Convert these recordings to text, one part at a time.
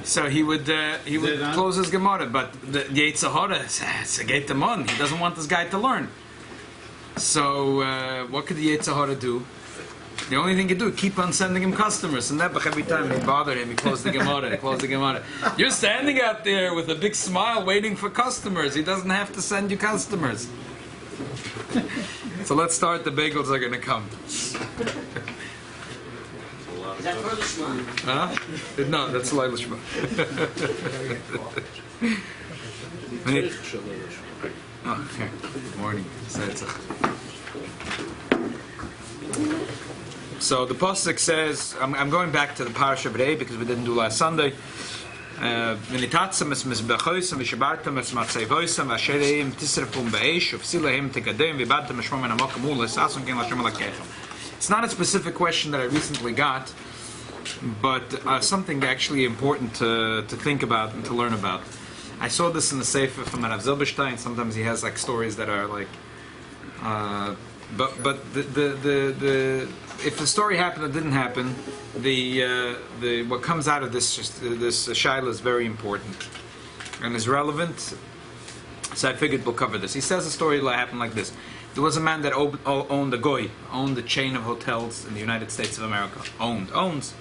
So he would close his Gemara, but the Yetzer Hara says, "Get him on." He doesn't want this guy to learn. So what could the Yetzer Hara do? The only thing he could do, keep on sending him customers. And that every time he bothered him, he closed the Gemara, he closed the Gemara. You're standing out there with a big smile waiting for customers. He doesn't have to send you customers. So let's start. The bagels are going to come. Is that for the Shema? Huh? No, that's Laila Shema. Oh, okay. Good morning. So the Pasuk says, I'm going back to the Parsha Rabbi because we didn't do last Sunday. So the it's not a specific question that I recently got, but something actually important to think about and to learn about. I saw this in the Sefer from Rav Zilberstein. Sometimes he has like stories that are like, but if the story happened or didn't happen, what comes out of this Sheilos is very important and is relevant. So I figured we'll cover this. He says a story that happened like this. There was a man that owned a chain of hotels in the United States of America. Owns.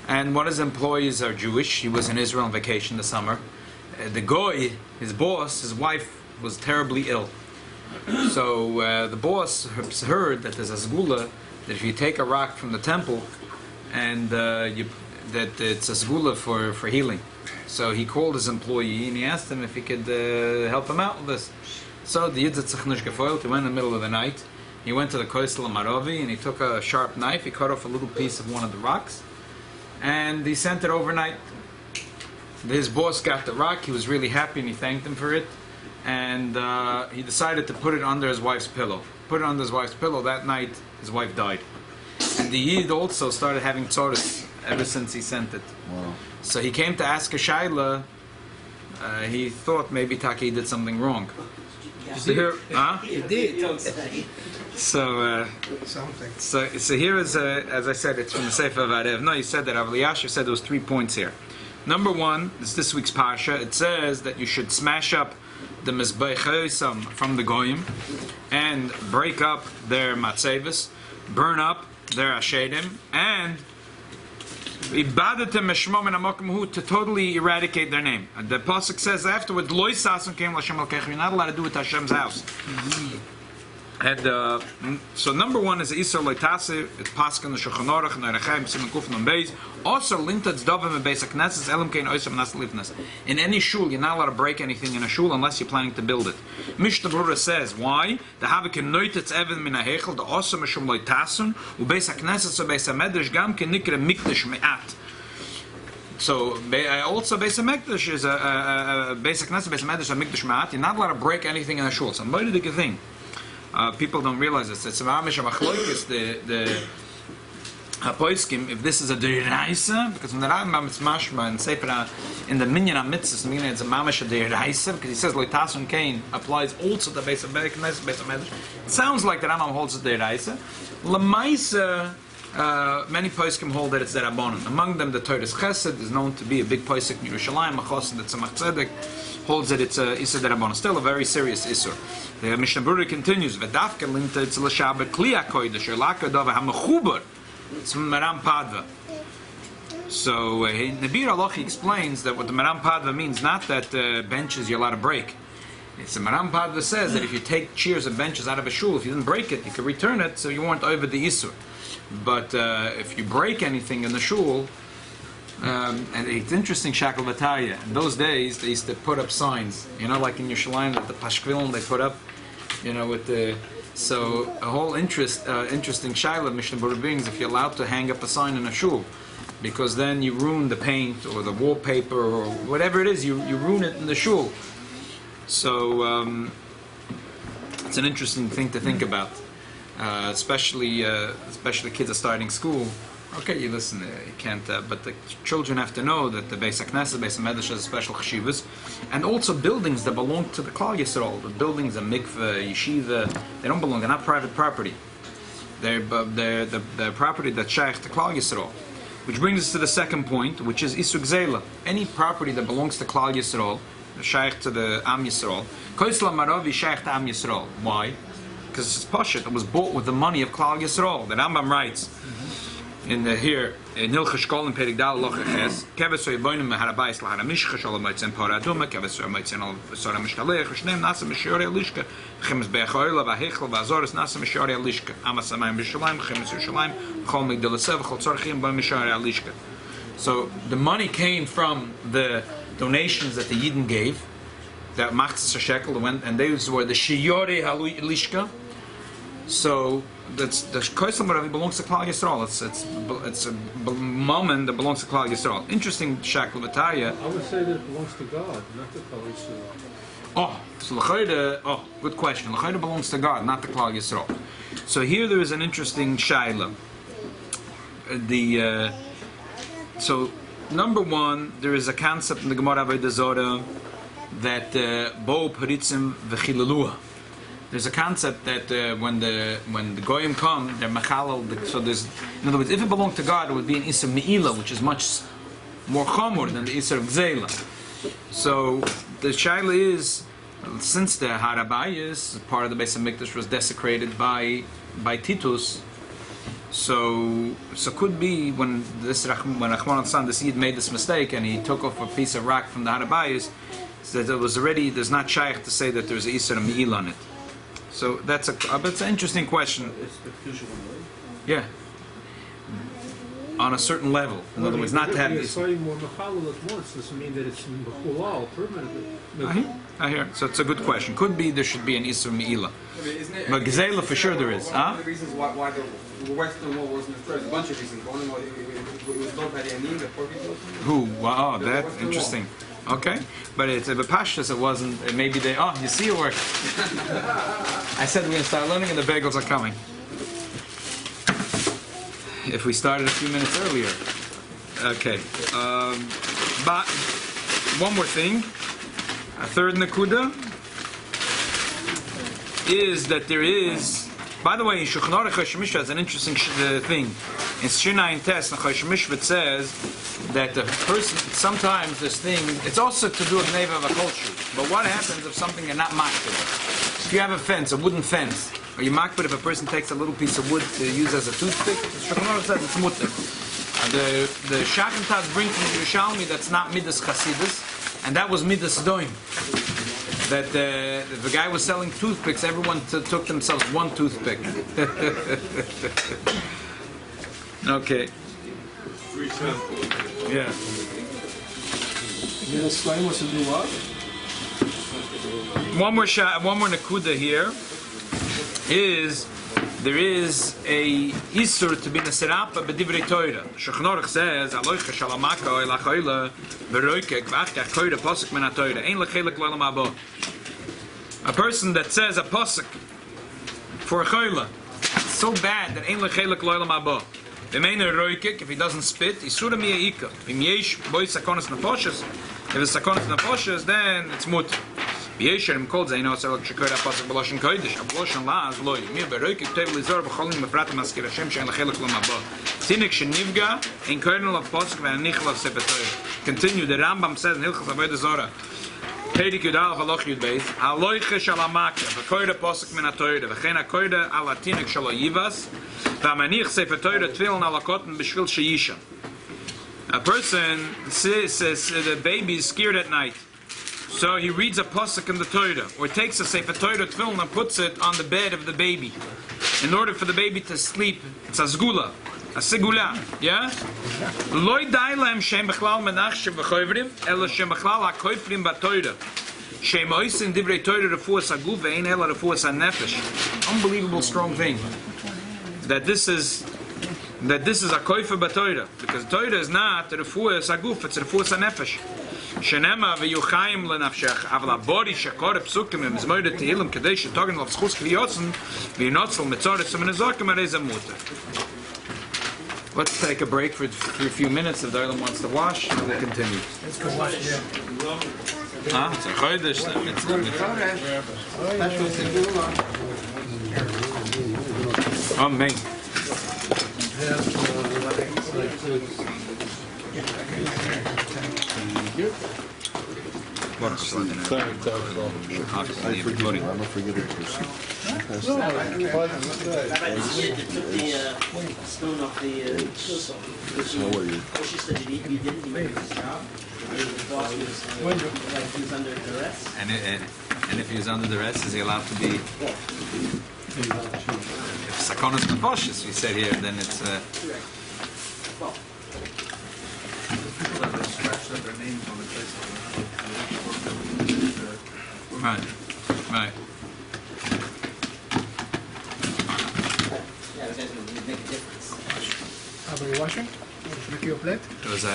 And one of his employees are Jewish. He was in Israel on vacation this summer. The goy, his boss, his wife, was terribly ill. So the boss heard that there's a segula, that if you take a rock from the temple, and that it's a segula for healing. So he called his employee and he asked him if he could help him out with this. So the Yid Tzach Nish Gefoilt, he went in the middle of the night. He went to the Koisel Maravi and he took a sharp knife. He cut off a little piece of one of the rocks, and he sent it overnight. His boss got the rock. He was really happy and he thanked him for it. And he decided to put it under his wife's pillow. Put it under his wife's pillow. That night, his wife died. And the Yid also started having tzoros ever since he sent it. Wow. So he came to ask a Shaila. He thought maybe Taki did something wrong. So here, He did. Don't say. So here is, as I said, it's from the Sefer of Arev. No, you said that. Rav Elyashiv said there was 3 points here. Number one, this week's Parsha. It says that you should smash up the mizbeach from the goyim and break up their matzevis, burn up their ashedim, and to totally eradicate their name. And the pasuk says afterwards, "Lo yisasun kein l'Hashem alkecha." You're not allowed to do it to Hashem's house. And so number one is Isur Leitase. It's Pasuk in the Shulchan Aruch and Erechaim Siman Kuf Nun Beis. Also lintats dovim and Beis Hakneses elam kein oisam nas lifnas. In any shul, you're not allowed to break anything in a shul unless you're planning to build it. Mishnah Berurah says why the Havikin noitetz even min hahechel the osam mishum leitasun u Beis Hakneses u Beis Hamedrash gam ken nikra mikdash me'at. So also Beis Hamikdash is a Beis Hakneses Beis Hamedrash a mikdash me'at. You're not allowed to break anything in a shul. So what the thing? People don't realize this. It's a mamish machloikis the hapoiskim. If this is a deraisa, because when the Rambam it's mashma and sefer in the minyan mitzvahs, meaning it's a mamish deraisa because he says loitasun kain applies also to Beis Hamikdash, Beis Hamedrash. It sounds like the Rambam holds the deraisa. Lamaisa, many poiskim hold that it's derabanan. Among them, the Torah's Chesed is known to be a big poisik in Yerushalayim. A chosed that Tzemach Tzedek holds that it's a Isur derabanan. Still a very serious Isur. The Mishnah Berurah continues, "V'dafka linta it's l'shabbat kli hakodesh or lakadava hamechuber." It's from Maram Padva. So Nabir Alochi explains that what the Maram Padva means, not that benches you're allowed to break. It's the Maram Padva says that if you take chairs and benches out of a shul, if you didn't break it, you could return it, so you weren't over the Isur. But if you break anything in the shul, and it's interesting, Shakel Bataya. In those days, they used to put up signs, like in Yerushalayim, that the Pashkvilin they put up, with the. So a whole interesting Shaila Mishnah Berurah brings if you're allowed to hang up a sign in a shul, because then you ruin the paint or the wallpaper or whatever it is, you ruin it in the shul. So it's an interesting thing to think about, especially kids are starting school. Okay, you listen, you can't, but the children have to know that the Beis Hakneses, Beis Hamedrash has a special cheshivas, and also buildings that belong to the Klal Yisrael. The buildings, a mikveh, yeshiva, they don't belong, they're not private property. They're property that's shaykh to Klal Yisrael. Which brings us to the second point, which is Isur Gzeila. Any property that belongs to Klal Yisrael, shaykh to the Am Yisrael, Koisla Maravi shaykh to Am Yisrael. Why? Because it's Parsha. It was bought with the money of Klal Yisrael. The Rambam writes here in Hilchah Shkolim Perik Dal Locha Ches, Kevesoy Boinim Meharabais Laharamishcha Shalom Moitzen Paraduma, Kevesoy Moitzen Al Sora Mishtalech, Shneim Nasa Mishore Lishka, Chemes Bechoila Vahechel Vazoris Nasa Mishore Lishka, Amasamayim Bishalaim, Chemes Yerushalayim, Chol Migdalasev, Chol Tzorchim Ba Mishore Lishka. So the money came from the donations that the Yidden gave, that Machzis shekel went, and those were the Shiore Lishka. So that's the Koisel Maravi belongs to Klal Yisrael. It's a moment that belongs to Klal Yisrael. Interesting shakel v'taya. I would say that it belongs to God, not to Klal Yisrael. Oh, so L'chayda, good question. L'chayda belongs to God, not to Klal Yisrael. So here there is an interesting shaila. So number one, there is a concept in the Gemara Avodah Zorah that bo paritzim v'chilalua. There's a concept that when the goyim come, they're machalal. So there's, in other words, if it belonged to God, it would be an isur meila, which is much more chamor than the isur of gzeila. So the shaila is, since the harabayis, part of the Beis Hamikdash, was desecrated by Titus. So could be when Rahman al-San, the Yid made this mistake and he took off a piece of rock from the harabayis, that it was already, there's not shaykh to say that there's an isur meila on it. So that's an interesting question. Yeah, on a certain level. In other words, not to have this. If you more mechalal at once, doesn't mean that it's mechalal permanently. I hear. So it's a good question. Could be there should be an isur meila, but gzeila for sure there is. One of the reasons why the Western Wall wasn't destroyed. A bunch of reasons. One of them was built by the Anim, the poor people. Who? Wow, that's interesting. Okay, but it's a Pashtas. It wasn't. Maybe they. Oh, you see it work. I said we're going to start learning, and the bagels are coming. If we started a few minutes earlier. Okay. But one more thing. A third nakuda is that there is. By the way, in Shulchan Aruch Choshen Mishpat is an interesting thing. In Shina and Tes, Choshen Mishpat says that the person, sometimes this thing, it's also to do with neighbor of a culture. But what happens if something you're not makbid? If you have a fence, a wooden fence, are you makbid if a person takes a little piece of wood to use as a toothpick? Shulchan Aruch says it's mutter. The Shakantat brings from Yerushalmi that's not Midas Chasidus, and that was Midas Doim. That the guy was selling toothpicks, everyone took themselves one toothpick. Okay. Yeah. One more nakuda here is there is a isur to be nesirapa b'divrei Torah. Shulchan Aruch says aloicha shalamaka elachoila beroikek v'achkach koira posuk min haTorah ein lechelek l'olam haba. A person that says a posuk for a choila, it's so bad that ein lechelek l'olam haba. V'meina roikek, if he doesn't spit, isura miyaika. V'im yesh boi sakonas nefoshes. If it's sakonas nefoshes, then it's mutter. V'yesher kol zeino selak shekoira pasuk b'loshen kodesh. B'loshen la'az loy. Mir beroikek tev lizor b'cholim b'pratim askir Hashem she'en lechelek l'olam haba. Tinik shenivga in kernel of pasuk v'anichel of sefer Torah. Continue. The Rambam says in Hilchos Avodah Zorah. Perik Yudal Haloch Yud Beis. Aloiche shalamaka v'koira pasuk min haTorah v'chein hakoira ala tinik shalo yivas. A person says the baby is scared at night, so he reads a pasuk in the Torah, or takes a sefer Torah tefillin and puts it on the bed of the baby, in order for the baby to sleep. It's a zgula, a segula, yeah. Loy dailem shem bechlal menachshem v'choivrim, elo shem bechlal hakoifrim b'Torah. Shem oisin divrei Torah refuas haguf ve'ein ela refuas hanefesh. Unbelievable strong thing. That this is a koifer b'Torah, because Torah is not the refuah saguf, it's the refuah sanefesh. Shenema v'yuchayim lenafshech avla bori shekor psukim im zmoyde tehilim kadei shetogen lav schus kriyotzen v'yinotzel mitzoretz u'menezokim arei muter. Let's take a break for a few minutes. If the Olam wants to wash, we'll continue. Let's go wash. Ah, it's a chodesh. Amen. I forget. I'm a forgetting person. Rabbi, the kid that took the stone off the How are you? she said he didn't do his job. The boss was like he was under duress. And if he was under duress, is he allowed to be? If sakonos nefashos, we said here, then it's. Right, right. Yeah, that's going to make a difference. Are you washing? Make your plate? It was no, I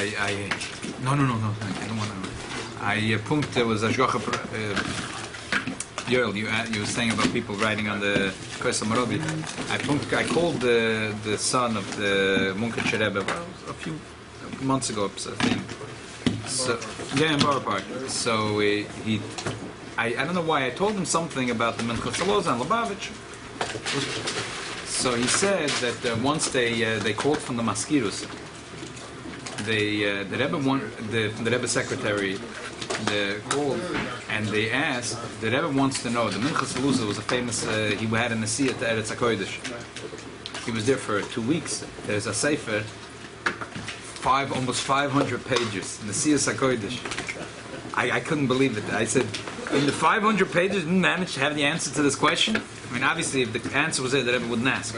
don't want to. Punkt, there was a Shgocha, Yoel, you were saying about people writing on the Kosel Marobi. I called the son of the Munkach Rebbe a few months ago, I think. So, yeah, in Borough Park. So I don't know why I told him something about the Minchas Shaloza and Lubavitch. So he said that once they called from the Maskirus, the Rebbe secretary called and they asked. The Rebbe wants to know. The Minchas Shaloza was a famous. He had a Nasi at the Eretz HaKodesh. He was there for 2 weeks. There's a sefer. Almost 500 pages. Nasias HaKodesh. I couldn't believe it. I said, in the 500 pages, didn't manage to have the answer to this question? I mean, obviously, if the answer was there, the Rebbe wouldn't ask.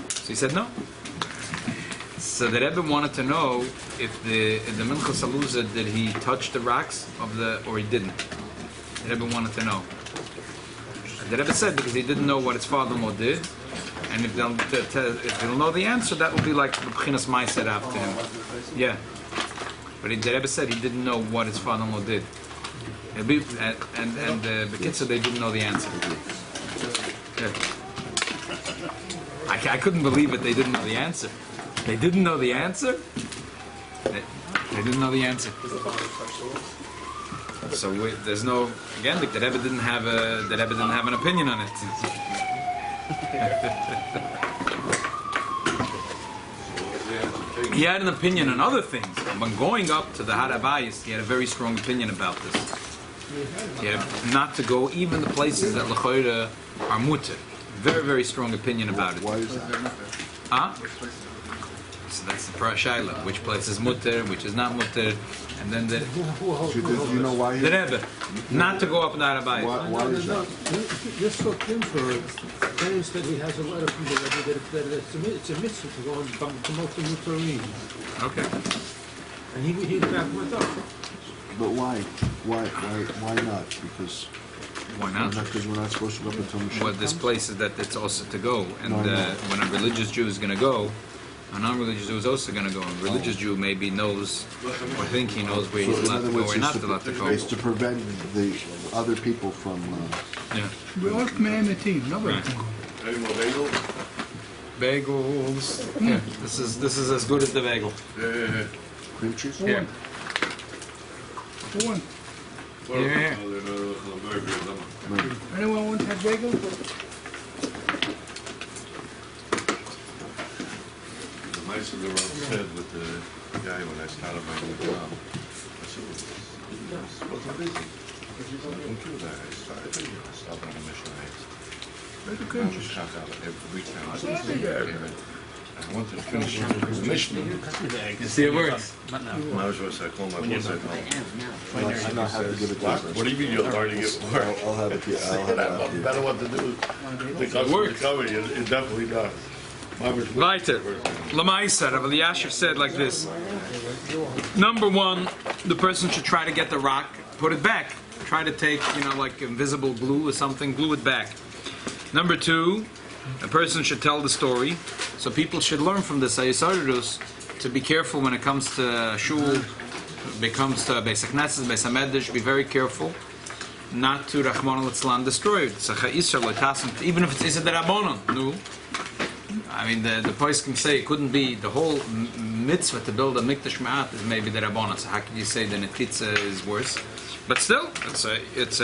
So he said no. So the Rebbe wanted to know if the Minchas Shaloza, did he touch the rocks or he didn't? The Rebbe wanted to know. The Rebbe said because he didn't know what his father-in-law did. And if they'll know the answer, that will be like the B'chinas Ma'aser after him. Yeah. But the Rebbe said he didn't know what his father-in-law did. And the B'kitzur, they didn't know the answer. Yeah. I couldn't believe it, they didn't know the answer. They didn't know the answer? They didn't know the answer. So there's no, again, the Rebbe didn't have an opinion on it. He had an opinion on other things. When going up to the Harabayis, he had a very strong opinion about this. He had not to go even the places that L'choira are mutter. Very, very strong opinion about it. Why is that? Huh? So that's the Parsha, which place is mutter, which is not mutter, and then Do you know why? the Rebbe, not to go up in the Harabayis. Why is that? This Shoftim claims that he has a letter from the Rabbi that it's a mitzvah to go and promote the Mutarim. Okay. And he back went up. But why? Why not? Because Why not? Because we're not supposed to go up until Mashiach. Well, this place is that it's also to go, and No, I know. when a religious Jew is going to go, a non-religious Jew is also going to go. A religious Jew maybe knows or think he knows where he's So in allowed other to go words, or not allowed to go. it's to prevent the other people from. Yeah. We're all team, nobody. Any more bagel? Bagels. Yeah. This is as good as the bagel. Yeah. Cream cheese? Yeah. One. Yeah. Anyone want to have bagel? The mice that were upset with the guy when I started my new job. I said, what's the business? I stopped on a mission. I was shot out every time. I said, I wanted to finish the mission. You see it works. I was supposed to call my boss. I not have to give it to What? us. What do you mean you're learning it work? I'll have it. I'll have it out You here. better what to do. The customer works. coming, it definitely does. Mine was Weiter. Lamaisa, Rabbi Elyashiv said like this. Number one, the person should try to get the rock, put it back. Try to take, like invisible glue or something, glue it back. Number two, a person should tell the story. So people should learn from this Ayesarudus to be careful when it comes to shul, when it comes to Beis HaKnesses, Beis HaMedrash, be very careful not to Rahman al-Islam destroy it. Even if it's Isa Derabonon. No. I mean, the poskim say it couldn't be the whole mitzvah to build a mikdash ma'at is maybe the Rabbanon. So how can you say the netitza is worse? But still, it's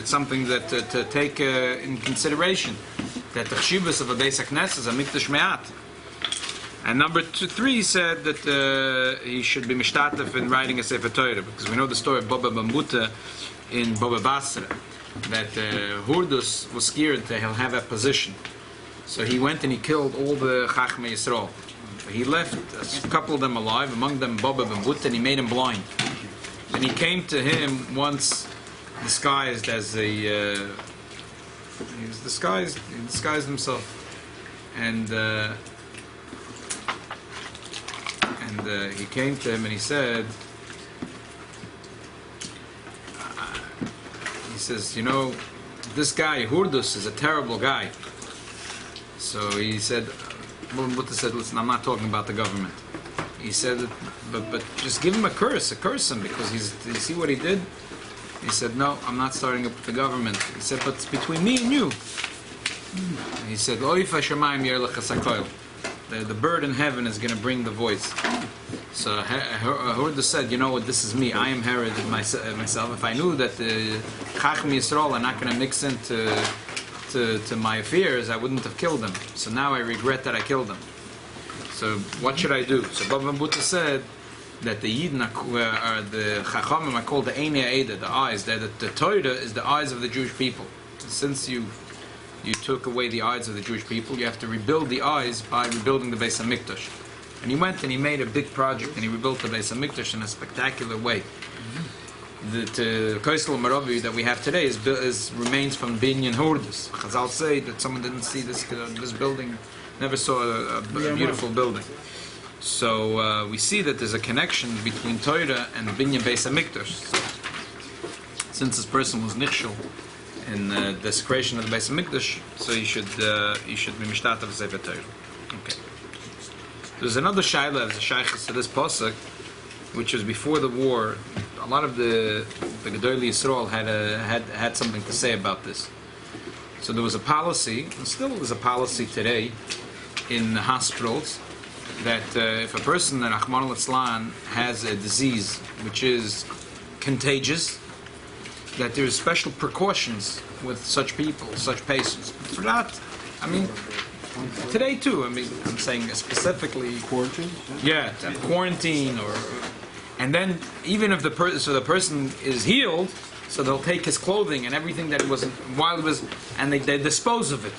something that to take in consideration that the chshivas of a Beis HaKnesses is a mikdash ma'at, And number 3 said that he should be mishtatef in writing a Sefer Torah, because we know the story of Baba Bambuta in Baba Basra, that Hurdus was scared to have a position. So he went and he killed all the Chachmei Yisrael. He left a couple of them alive, among them Baba Bambuta, and he made him blind. And he came to him once disguised as a... he disguised himself. And he came to him and he said, he says, you know, this guy, Hurdus, is a terrible guy. So he said, Buddha said, listen, I'm not talking about the government. He said, but just give him a curse him, because you see what he did? He said, no, I'm not starting up with the government. He said, but it's between me and you. He said, the bird in heaven is going to bring the voice. So Hurda said, you know what, this is me. I am Herod myself. If I knew that the Chacham Yisrael are not going to mix into to my affairs, I wouldn't have killed them. So now I regret that I killed them. So what should I do? So Baba Buddha said that the Yidden are the Chachamim are called the Einei Eda, the eyes. That the Torah is the eyes of the Jewish people. Since you took away the eyes of the Jewish people, you have to rebuild the eyes by rebuilding the Beis HaMikdash. And he went and he made a big project and he rebuilt the Beis HaMikdash in a spectacular way. The Koisel Maravi that we have today is remains from Binyan Hurdus. Chazal say that someone didn't see this building, never saw a beautiful building. So we see that there's a connection between Torah and Binyan Beis HaMikdash. So, since this person was nichshel in the desecration of the Beis HaMikdash, so he should be mishtat of Sefer Torah. Okay. There's another shayla, as a shaykhis to this pasuk, which was before the war. A lot of the Gedolei Yisrael had something to say about this. So there was a policy, and still is a policy today, in hospitals, that if a person, that Rahman al-Islam, has a disease which is contagious, that there's special precautions with such people, such patients. For that, I mean, today too, I mean, I'm saying specifically... Quarantine? Yeah, quarantine, and then even if the person is healed, so they'll take his clothing and everything that wasn't, while it was, and they dispose of it.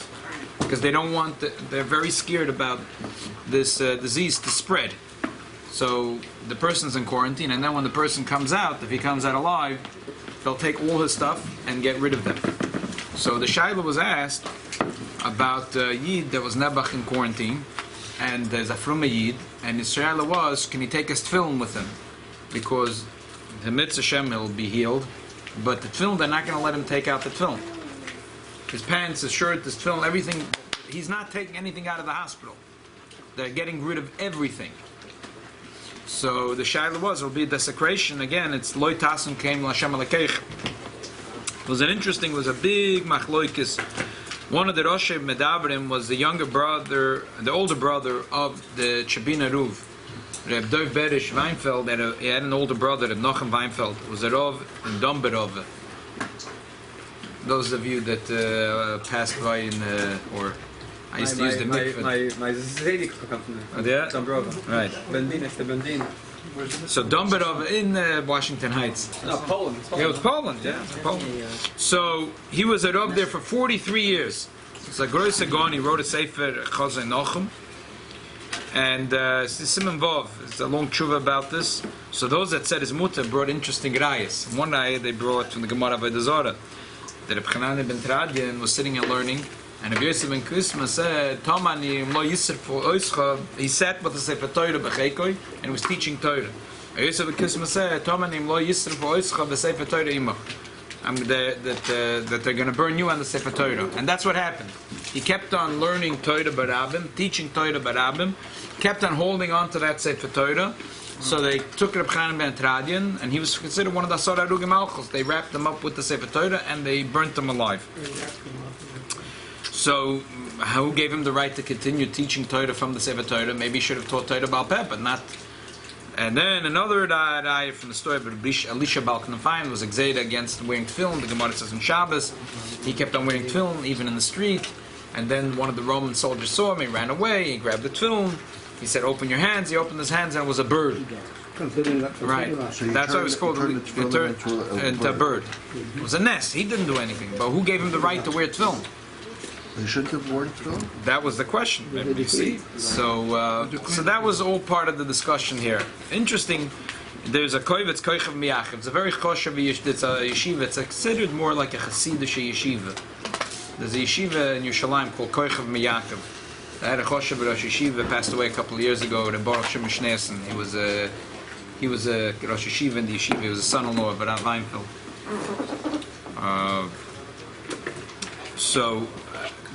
Because they don't want, they're very scared about this disease to spread. So the person's in quarantine, and then when the person comes out, if he comes out alive, they'll take all his stuff and get rid of them. So the Shaila was asked about Yid that was Nebuch in quarantine, and there's a from a Yid, and his Shaila was, can he take his tefillin with him? Because the mitzvah Shem he'll be healed, but the tefillin, they're not going to let him take out the tefillin. His pants, his shirt, his tefillin, everything, he's not taking anything out of the hospital. They're getting rid of everything. So the shaila was, it'll be a desecration. Again, it's loy tasun came l'Hashem alakeich. It was a big machloikis. One of the Roshei Medabrim was the older brother of the Chabina Ruv. Reb Dov Berish Weinfeld, he had an older brother, Reb Nochem Weinfeld, was a Rov in Domberove. Those of you that passed by in, or I used to use the mikveh. My Zedig comes from Dombrova. Right. Bendin is the Bendin. So Domberove in Washington Heights. No, Poland. Yeah, it was Poland. Yeah, it was Poland. So he was a Rov there for 43 years. It's a Grois Agon. He wrote a sefer Chazai Nochem. And Simon Vov, it's a long tshuva about this. So those that said his mutter brought interesting rayas. One raya they brought from the Gemara by the Zohar, that Reb Yochanan ben Tradian was sitting and learning, and Rabbi Yosef ben Kusma said, he sat with the Sefer Torah b'cheikoi, and was teaching Torah. Rabbi Yosef ben Kusma said, that they're going to burn you on the Sefer Torah. And that's what happened. He kept on learning Torah barabim, teaching Torah barabim, kept on holding on to that Sefer Torah. So they took Reb Yochanan ben Tradian, and he was considered one of the Asar Harugim Malchus. They wrapped him up with the Sefer Torah, and they burnt him alive. So, who gave him the right to continue teaching Torah from the Sefer Torah? Maybe he should have taught Torah Baal Peh, but not. And then another ayah from the story of Elisha Baal Knafayim was exiled against wearing tefillin. The Gemara says in Shabbos, he kept on wearing tefillin even in the street. And then one of the Roman soldiers saw him. He ran away. He grabbed the tefillin, He said, open your hands. He opened his hands and it was a bird. Right. So he That's why it was called turned the tefillin into a bird. It was a nest. He didn't do anything. But who gave him the right to wear tefillin? He shouldn't have worn tefillin? That was the question. You see? So that was all part of the discussion here. Interesting. There's a kovetz koichav miyachiv. It's a very choshev it's a yeshiva. It's considered more like a chassidish yeshiva. There's a yeshiva in Yerushalayim called koichav miyachiv. I had a choshev Rosh Yeshiva passed away a couple of years ago. The Baruch Shem Shneisen. He was a Rosh Yeshiva in the yeshiva. He was a son-in-law of Rav Weinfeld.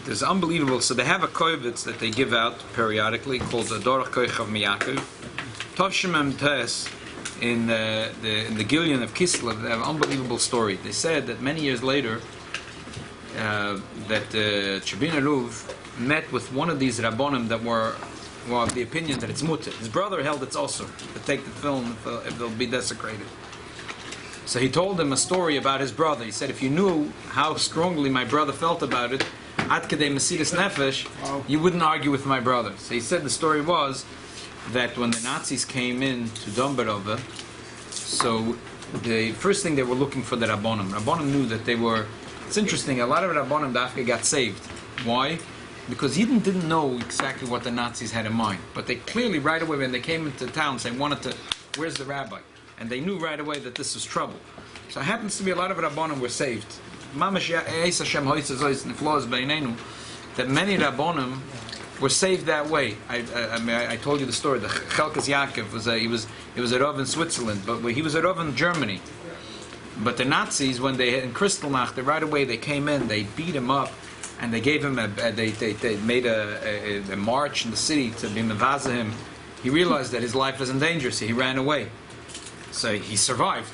There's unbelievable. So they have a kovetz that they give out periodically called the Dorach Koichav Miyakiv. Tovshimem Tes in the Gillion of Kislev, they have an unbelievable story. They said that many years later that Chabin Aruv met with one of these Rabbonim that were of the opinion that it's mutter. His brother held it's also to take the film if they'll be desecrated. So he told him a story about his brother. He said, if you knew how strongly my brother felt about it, Ad Kedei Mesiras Nefesh, you wouldn't argue with my brother. So he said the story was that when the Nazis came in to Domberove, so the first thing they were looking for the Rabbonim. Rabbonim knew that they were. It's interesting. A lot of Rabbonim Dafka got saved. Why? Because Yidden didn't know exactly what the Nazis had in mind, but they clearly right away when they came into town, they wanted to. Where's the rabbi? And they knew right away that this was trouble. So it happens to be a lot of Rabbonim were saved. That many Rabbonim were saved that way. I told you the story. The Chelkas Yaakov was he was a Rav in Switzerland, but he was a Rav in Germany. But the Nazis, when they in Kristallnacht, right away they came in, they beat him up, and they gave him they made a march in the city to be mevaza him. He realized that his life was in danger, so he ran away. So he survived.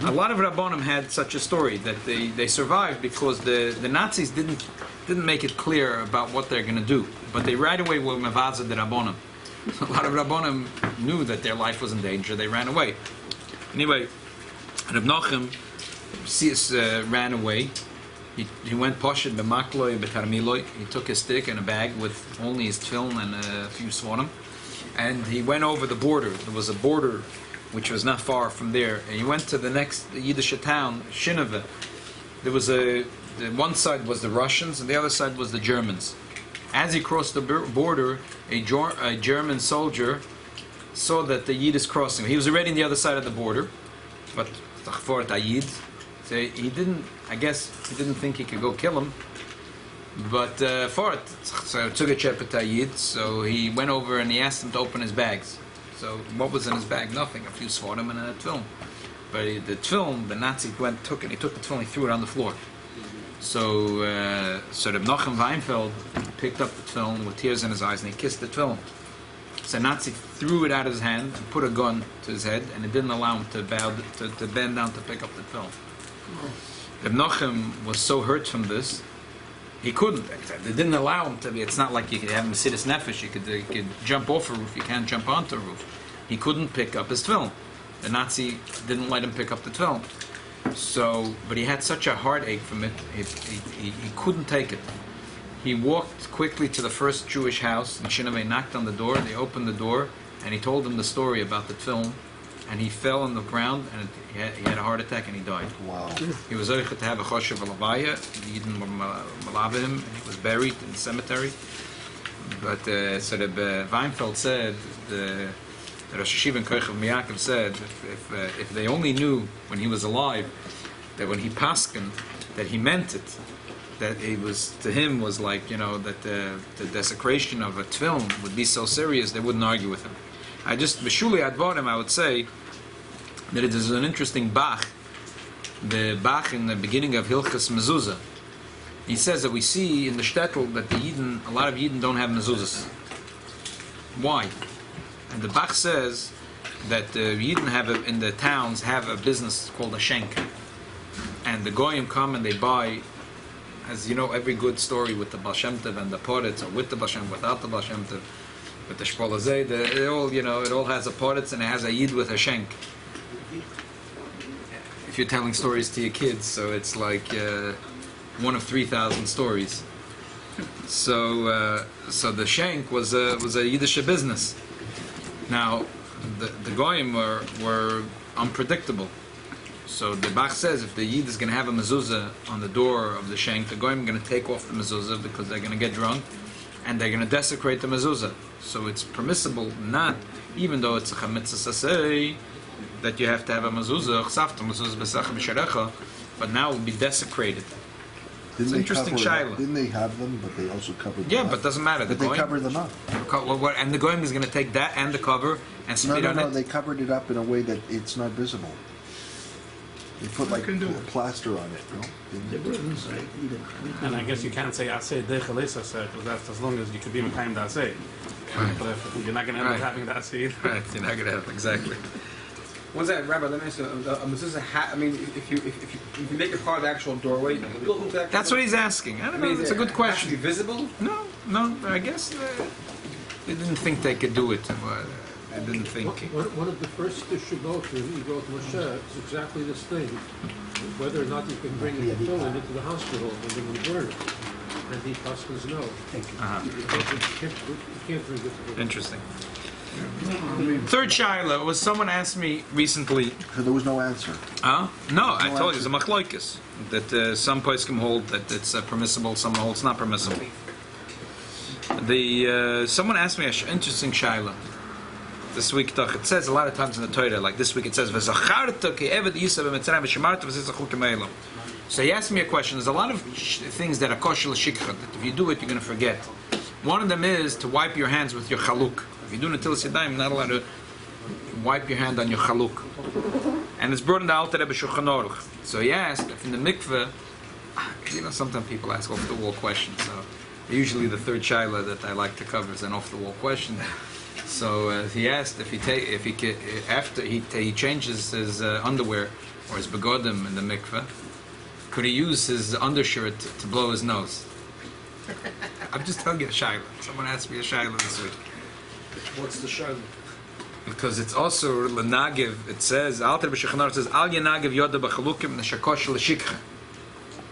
A lot of Rabbonim had such a story that they survived because the Nazis didn't make it clear about what they're going to do, but they right away were mevaza the Rabbonim. A lot of Rabbonim knew that their life was in danger. They ran away. Anyway, Reb Nochem ran away. He went poshet b'makloi b'tarmiloi. He took his stick and a bag with only his tefillin and a few svarim, and he went over the border. There was a border which was not far from there, and he went to the next Yiddish town, Shinove. There was one side was the Russians, and the other side was the Germans. As he crossed the border, a German soldier saw that the Yid is crossing. He was already on the other side of the border, but for Yid, so he didn't think he could go kill him. But for it, so took a chepet Yid. So he went over and he asked him to open his bags. So what was in his bag? Nothing. A few svarim and a tefillin. But the tefillin, the Nazi took it. He took the tefillin, he threw it on the floor. So Reb Nochem Weinfeld picked up the tefillin with tears in his eyes and he kissed the tefillin. So Nazi threw it out of his hand and put a gun to his head, and it didn't allow him to bend down to pick up the tefillin. Reb Nochem was so hurt from this, he couldn't. They didn't allow him to be. It's not like you could have him Mesiras Nefesh. You could jump off a roof. You can't jump onto a roof. He couldn't pick up his tefillin. The Nazi didn't let him pick up the tefillin. So, but he had such a heartache from it. He couldn't take it. He walked quickly to the first Jewish house in Shinove, knocked on the door. They opened the door, and he told them the story about the tefillin. And he fell on the ground, and he had a heart attack, and he died. Wow. He was able to have a choshev alabaya. He didn't malave him, and he was buried in the cemetery. But so the Weinfeld said, the Rosh Yeshiva in Koichav Miyakiv said, if they only knew when he was alive that when he paskened that he meant it, that it was to him was like that the desecration of a tefillin would be so serious, they wouldn't argue with him. B'shuli Advarim, I would say that it is an interesting Bach, the Bach in the beginning of Hilchas Mezuzah. He says that we see in the shtetl that a lot of Yidden don't have mezuzahs. Why? And the Bach says that the Yidden in the towns have a business called a shenk. And the Goyim come and they buy, as you know, every good story with the Baal Shem Tov and the Poritz, or with the Baal Shem, without the Baal Shem Tov. But the Shpolazei, it all has a poritz and it has a yid with a shenk. If you're telling stories to your kids, so it's like one of 3,000 stories. So the shank was a Yiddish business. Now, the goyim were unpredictable. So the Bach says if the Yid is going to have a mezuzah on the door of the shank, the goyim are going to take off the mezuzah because they're going to get drunk, and they're going to desecrate the mezuzah. So it's permissible, not even though it's a chamitzah sasei, that you have to have a mezuzah, chsafta mezuzah b'sach b'sharecha, but now it will be desecrated. It's an interesting shaila. Didn't they have them, but they also covered them Yeah, up? but it doesn't matter. But they covered them up. And the goyim is going to take that and the cover and spit on it. They covered it up in a way that it's not visible. They put like plaster on it, no? Didn't they? And I guess you can't say asay dechalesa because that's as long as you could be mekayim the asay. But if you're not going to end up having the asay. Right, you're not going to have exactly. What's that, Rabbi? Let me ask you. A mezuzah hat. I mean, if you make it part of the actual doorway, That's what he's asking. I don't know. It's a good question. Actually visible? No. I guess they didn't think they could do it. They didn't think. One of the first Shabbat he wrote Moshe is exactly this thing, whether or not you can bring the children into the hospital and they will burn it. And the husbands know. You can't bring it to the Interesting. Third shaila was someone asked me recently. So there was no answer. No, I told you it's a machlokes that some poskim hold that it's permissible, some hold it's not permissible. Someone asked me an interesting shaila this week. It says a lot of times in the Torah, like this week it says v'zacharta ke'eved Yisrael b'Mitzrayim v'shemarta v'zitzachuk k'meilo. So he asked me a question. There's a lot of things that are kosher l'shikcha that if you do it you're going to forget. One of them is to wipe your hands with your chaluk. If you do Netilas Yadayim, you're not allowed to wipe your hand on your chaluk. And it's brought in the Alter Rebbe Shulchan Aruch. So he asked if in the mikveh, sometimes people ask off-the-wall questions. So usually the third shaila that I like to cover is an off-the-wall question. So he asked after he changes his underwear or his begodim in the mikveh, could he use his undershirt to blow his nose? I'm just telling you a shaila. Someone asked me a shaila this week. What's the show? Because it's also l'nagiv. It says Alter B'Shulchan says Al Yanagiv Yoda B'Chalukim Neshakosh L'Shikcha.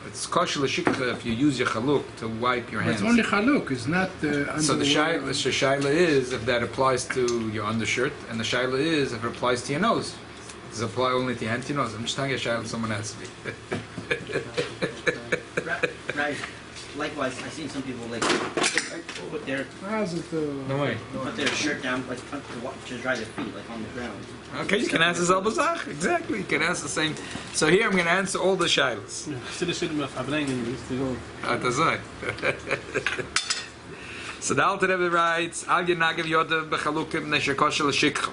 It's kosher l'shikcha if you use your chaluk to wipe your hands. It's only chaluk. It's not. So the shaila is if that applies to your undershirt, and the shaila is if it applies to your nose. Does it apply only to your hand, to your nose? I'm just telling you a shaila someone asked me. Right. Likewise, I've seen some people put their No way. put their shirt down to dry their feet, like on the ground. Okay, you can answer Zalbazach. Exactly, you can answer the same. So here I'm going to answer all the shaylas. So the Alter Rebbe writes, Al Yanagiv Yoda B'Chalukim Neshakosh L'Shikcha.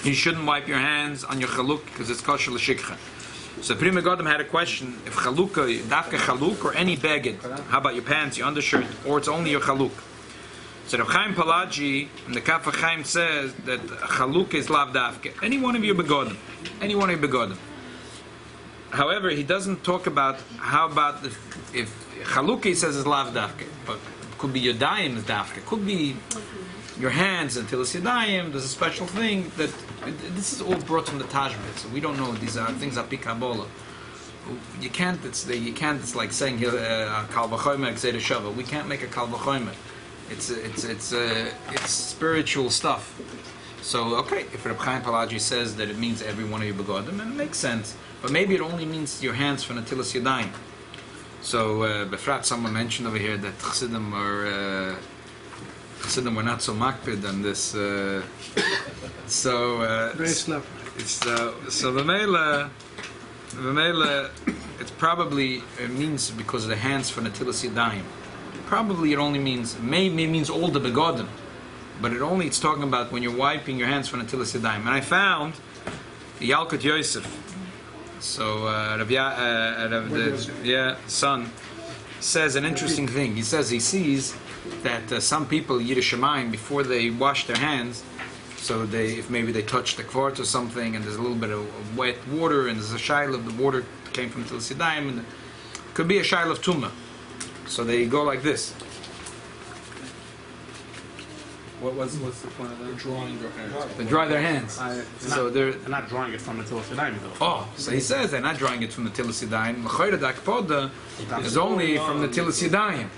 You shouldn't wipe your hands on your chaluk because it's kosher l'shikcha. So Prima Godam had a question: if chalukah, dafka chaluk or any beged, how about your pants, your undershirt, or it's only your chaluk? So Rav Chaim Palaji in the Kaf Chaim says that chaluk is lav dafka. Any one of your begodim, any one of your begodim. However, he doesn't talk about how about if chaluk he says is lav dafka, but it could be your dayim is dafka, could be your hands until it's yadayim. There's a special thing that this is all brought from the Tashbet, so we don't know these are things api Kabbalah. You can't. It's like saying here kal v'chomer gzeira shava. We can't make a kal v'chomer. It's spiritual stuff. So okay, if Reb Chaim Palaji says that it means every one of your begodim, and it makes sense. But maybe it only means your hands for natilas yadayim. So Befrat, someone mentioned over here that Chassidim are. Chassidim were not so makpid on this, Very slap. So the Mela, it's probably it means because of the hands for natilas yadayim. Probably it only means maybe means all the begodim, but it's talking about when you're wiping your hands for natilas yadayim. And I found Yalkut Yosef. So Rav son says an interesting thing. He says he sees that some people Yiddish Shemayim before they wash their hands, so if maybe they touch the kvart or something, and there's a little bit of wet water, and there's a shaila of the water came from Tilas Yadayim, and it could be a shaila of tumah. So they go like this. What's the point of that? Drawing your hands. They dry their hands. So they're not drawing it from the Tilas Yadayim though. Oh, so he says they're not drawing it from the Tilas Yadayim. L'chayra dakpoda is only from the Tilas Yadayim.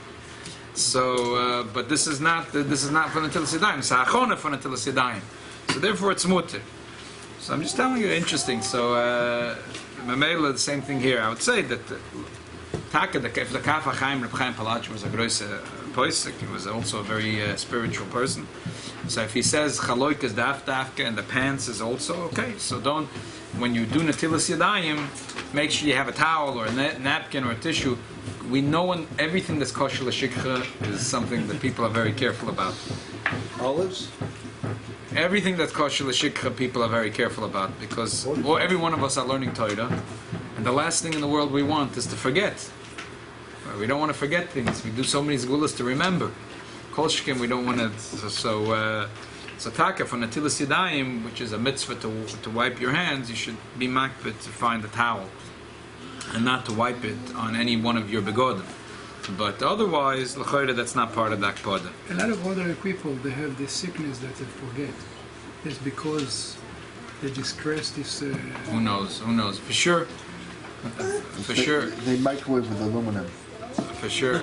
So, but this is not for Natilas Yadayim. It's Hachona for Natilas Yadayim. So therefore, it's mutter. So I'm just telling you, interesting. So, Mamela, the same thing here. I would say that Taka, if the Kaf HaChaim, Reb Chaim Palach was a gross poisik, he was also a very spiritual person. So if he says Chaloik is dafka and the pants is also okay, so don't, when you do Natilas Yadayim, make sure you have a towel or a napkin or a tissue. We know everything that's kosher l'shikha is something that people are very careful about. Olives? Everything that's kosher l'shikha, people are very careful about, because every one of us are learning Torah, and the last thing in the world we want is to forget. We don't want to forget things. We do so many zgulas to remember. Kol shkem, we don't want to. So taka for Natilas Yadayim, which is a mitzvah to wipe your hands, you should be makbid to find a towel, and not to wipe it on any one of your begodim. But otherwise, l'chayre, that's not part of the akpada. A lot of other people, they have this sickness that they forget. It's because they distress this... Who knows? For sure. For sure. They microwave with aluminum. For sure.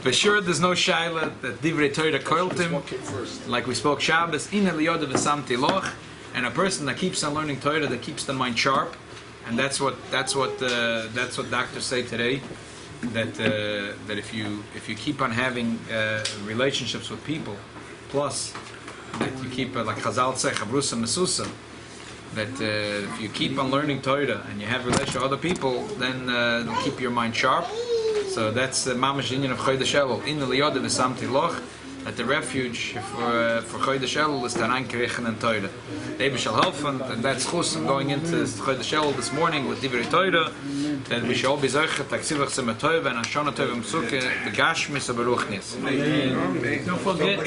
For sure, there's no shaila that divrei Torah koiltim, like we spoke Shabbos, in eliyoda v'samti loch, and a person that keeps on learning Torah, that keeps the mind sharp, and that's what doctors say today, that if you keep on having relationships with people, plus that you keep like Chazal say chavrusa mesusa, that if you keep on learning Torah and you have relations with other people, then it'll keep your mind sharp. So that's the mamash inyan of Chodesh Elul. In the liyoda v'samti loch, that the refuge for Chodesh Elul is Taran Kerichen and Torah. Maybe shall help, and that's chus. I'm going into Chodesh Elul this morning with Divrei Torah, that we shall all be zeichet taksivach zematov and ashana tov m'suke begashmis aberuchnis. Don't forget